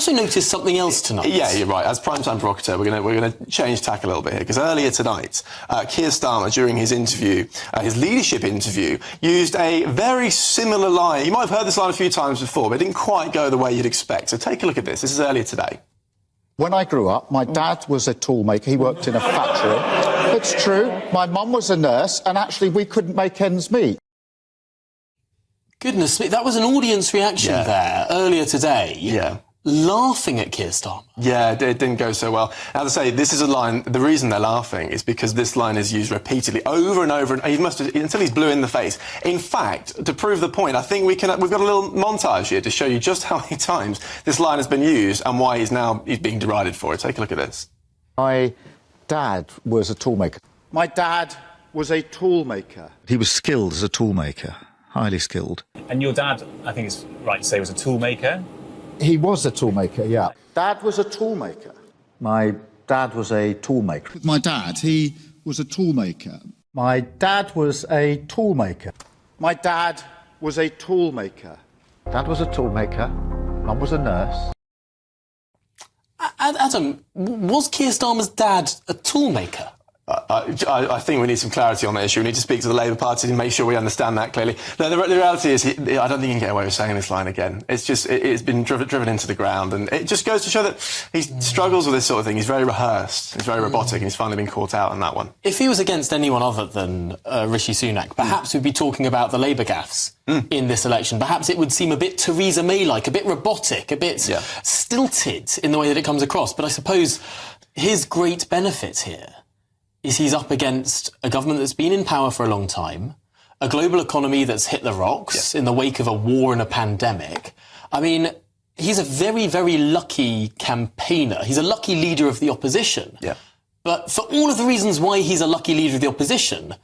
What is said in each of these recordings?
also noticed something else tonight. Yeah, you're right. As primetime provocateur, we're going to change tack a little bit here, because earlier tonight, Keir Starmer, during his interview, his leadership interview, used a very similar line. You might have heard this line a few times before, but it didn't quite go the way you'd expect. So take a look at this. This is earlier today. When I grew up, my dad was a toolmaker. He worked in a factory. It's true. My mum was a nurse, and actually we couldn't make ends meet. Goodness me, that was an audience reaction there earlier today. Yeah. Laughing at Keir Starmer. Yeah, it didn't go so well. As I say, this is a line, the reason they're laughing is because this line is used repeatedly over and over, and he must have, until he's blue in the face. In fact, to prove the point, I think we've got a little montage here to show you just how many times this line has been used and why he's being derided for it. Take a look at this. My dad was a toolmaker. My dad was a toolmaker. He was skilled as a toolmaker, highly skilled. And your dad, I think it's right to say, was a toolmaker? He was a toolmaker, yeah. Dad was a toolmaker. My dad was a toolmaker. My dad, he was a toolmaker. My dad was a toolmaker. My dad was a toolmaker. Dad was a toolmaker. Mum was a nurse. Adam, was Keir Starmer's dad a toolmaker? I think we need some clarity on that issue. We need to speak to the Labour Party and make sure we understand that clearly. No, the reality is, I don't think he can get away with saying this line again. It's just, it's been driven into the ground, and it just goes to show that he struggles with this sort of thing. He's very rehearsed, he's very robotic, and he's finally been caught out on that one. If he was against anyone other than Rishi Sunak, perhaps we'd be talking about the Labour gaffes in this election. Perhaps it would seem a bit Theresa May-like, a bit robotic, a bit stilted in the way that it comes across. But I suppose his great benefit here is he's up against a government that's been in power for a long time, a global economy that's hit the rocks in the wake of a war and a pandemic. I mean, he's a very, very lucky campaigner. He's a lucky leader of the opposition. Yeah. But for all of the reasons why he's a lucky leader of the opposition,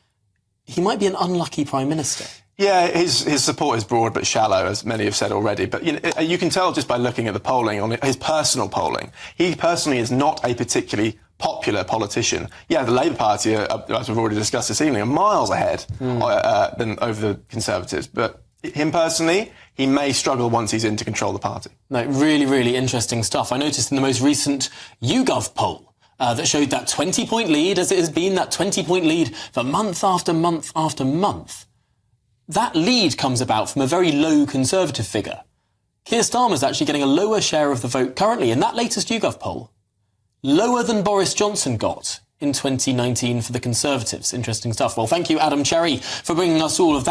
he might be an unlucky prime minister. Yeah, his support is broad but shallow, as many have said already. But you can tell just by looking at the polling, on his personal polling. He personally is not a particularly popular politician. Yeah, the Labour Party, as we've already discussed this evening, are miles ahead than over the Conservatives. But him personally, he may struggle once he's in to control the party. No, really, really interesting stuff. I noticed in the most recent YouGov poll that showed that 20-point lead, as it has been, that 20-point lead for month after month after month. That lead comes about from a very low Conservative figure. Keir Starmer's actually getting a lower share of the vote currently in that latest YouGov poll. Lower than Boris Johnson got in 2019 for the Conservatives. Interesting stuff. Well, thank you, Adam Cherry, for bringing us all of that.